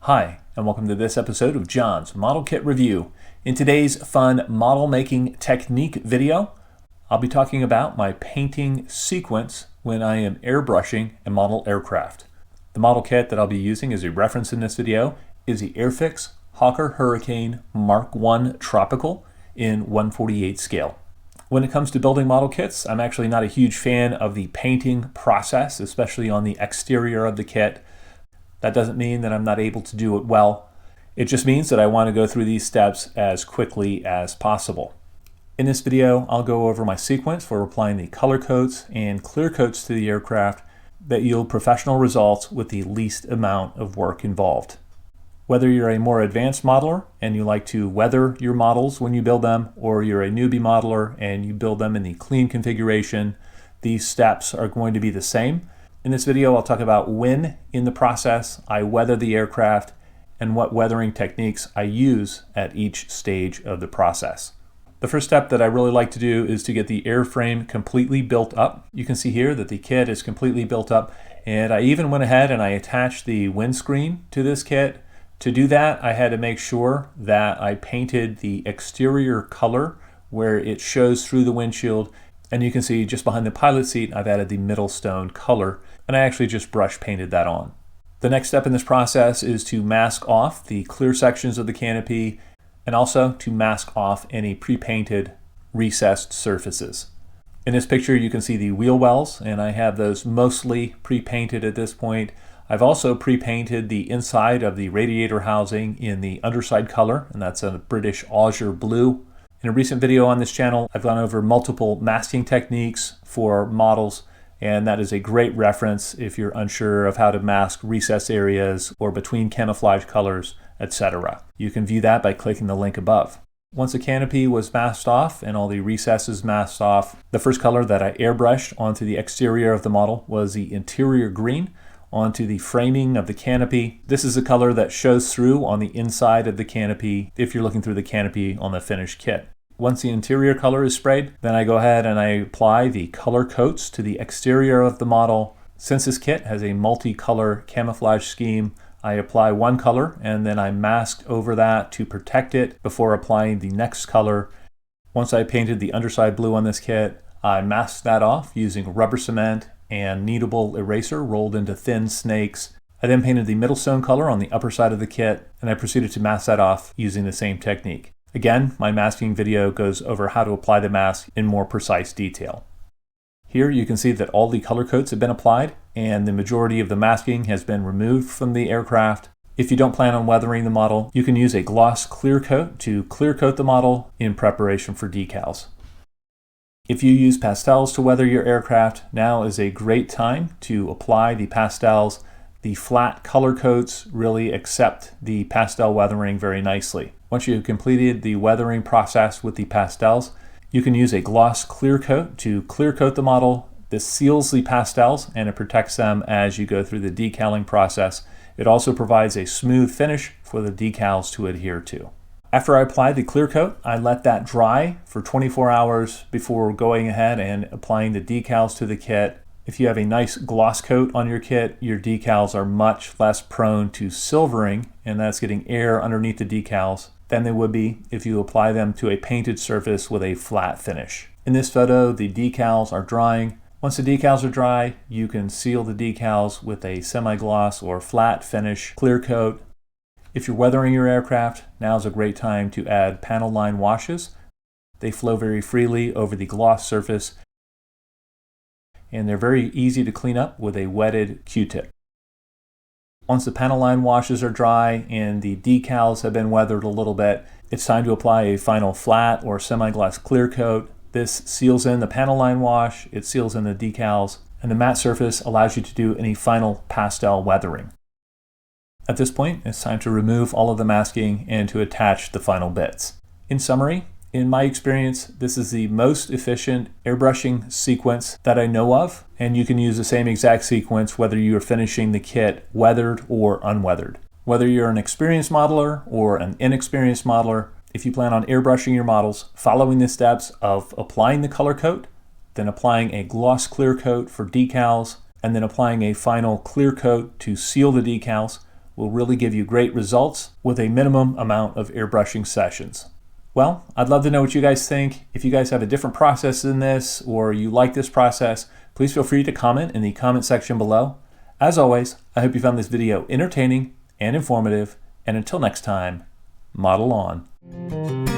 Hi, and welcome to this episode of John's Model Kit Review. In today's fun model making technique video, I'll be talking about my painting sequence when I am airbrushing a model aircraft. The model kit that I'll be using as a reference in this video is the Airfix Hawker Hurricane Mark I Tropical in 1/48 scale. When it comes to building model kits, I'm actually not a huge fan of the painting process, especially on the exterior of the kit. That doesn't mean that I'm not able to do it well. It just means that I want to go through these steps as quickly as possible. In this video, I'll go over my sequence for applying the color coats and clear coats to the aircraft that yield professional results with the least amount of work involved. Whether you're a more advanced modeler and you like to weather your models when you build them, or you're a newbie modeler and you build them in the clean configuration, these steps are going to be the same. In this video, I'll talk about when in the process I weather the aircraft and what weathering techniques I use at each stage of the process. The first step that I really like to do is to get the airframe completely built up. You can see here that the kit is completely built up, and I even went ahead and I attached the windscreen to this kit. To do that, I had to make sure that I painted the exterior color where it shows through the windshield. And you can see just behind the pilot seat, I've added the middle stone color, and I actually just brush painted that on. The next step in this process is to mask off the clear sections of the canopy and also to mask off any pre-painted recessed surfaces. In this picture, you can see the wheel wells, and I have those mostly pre-painted at this point. I've also pre-painted the inside of the radiator housing in the underside color, and that's a British azure blue. In a recent video on this channel, I've gone over multiple masking techniques for models, and that is a great reference if you're unsure of how to mask recess areas or between camouflage colors, etc. You can view that by clicking the link above. Once the canopy was masked off and all the recesses masked off, the first color that I airbrushed onto the exterior of the model was the interior green onto the framing of the canopy. This is a color that shows through on the inside of the canopy if you're looking through the canopy on the finished kit. Once the interior color is sprayed, then I go ahead and I apply the color coats to the exterior of the model. Since this kit has a multi-color camouflage scheme, I apply one color and then I mask over that to protect it before applying the next color. Once I painted the underside blue on this kit, I masked that off using rubber cement and kneadable eraser rolled into thin snakes. I then painted the middle stone color on the upper side of the kit, and I proceeded to mask that off using the same technique. Again, my masking video goes over how to apply the mask in more precise detail. Here you can see that all the color coats have been applied and the majority of the masking has been removed from the aircraft. If you don't plan on weathering the model, you can use a gloss clear coat to clear coat the model in preparation for decals. If you use pastels to weather your aircraft, now is a great time to apply the pastels. The flat color coats really accept the pastel weathering very nicely. Once you have completed the weathering process with the pastels, you can use a gloss clear coat to clear coat the model. This seals the pastels and it protects them as you go through the decaling process. It also provides a smooth finish for the decals to adhere to. After I apply the clear coat, I let that dry for 24 hours before going ahead and applying the decals to the kit. If you have a nice gloss coat on your kit, your decals are much less prone to silvering, and that's getting air underneath the decals, than they would be if you apply them to a painted surface with a flat finish. In this photo, the decals are drying. Once the decals are dry, you can seal the decals with a semi-gloss or flat finish clear coat. If you're weathering your aircraft, now is a great time to add panel line washes. They flow very freely over the gloss surface, and they're very easy to clean up with a wetted Q-tip. Once the panel line washes are dry and the decals have been weathered a little bit, it's time to apply a final flat or semi-gloss clear coat. This seals in the panel line wash, it seals in the decals, and the matte surface allows you to do any final pastel weathering. At this point, it's time to remove all of the masking and to attach the final bits. In summary, in my experience, this is the most efficient airbrushing sequence that I know of, and you can use the same exact sequence whether you are finishing the kit weathered or unweathered. Whether you're an experienced modeler or an inexperienced modeler, if you plan on airbrushing your models, following the steps of applying the color coat, then applying a gloss clear coat for decals, and then applying a final clear coat to seal the decals will really give you great results with a minimum amount of airbrushing sessions. Well, I'd love to know what you guys think. If you guys have a different process than this or you like this process, please feel free to comment in the comment section below. As always, I hope you found this video entertaining and informative, and until next time, model on.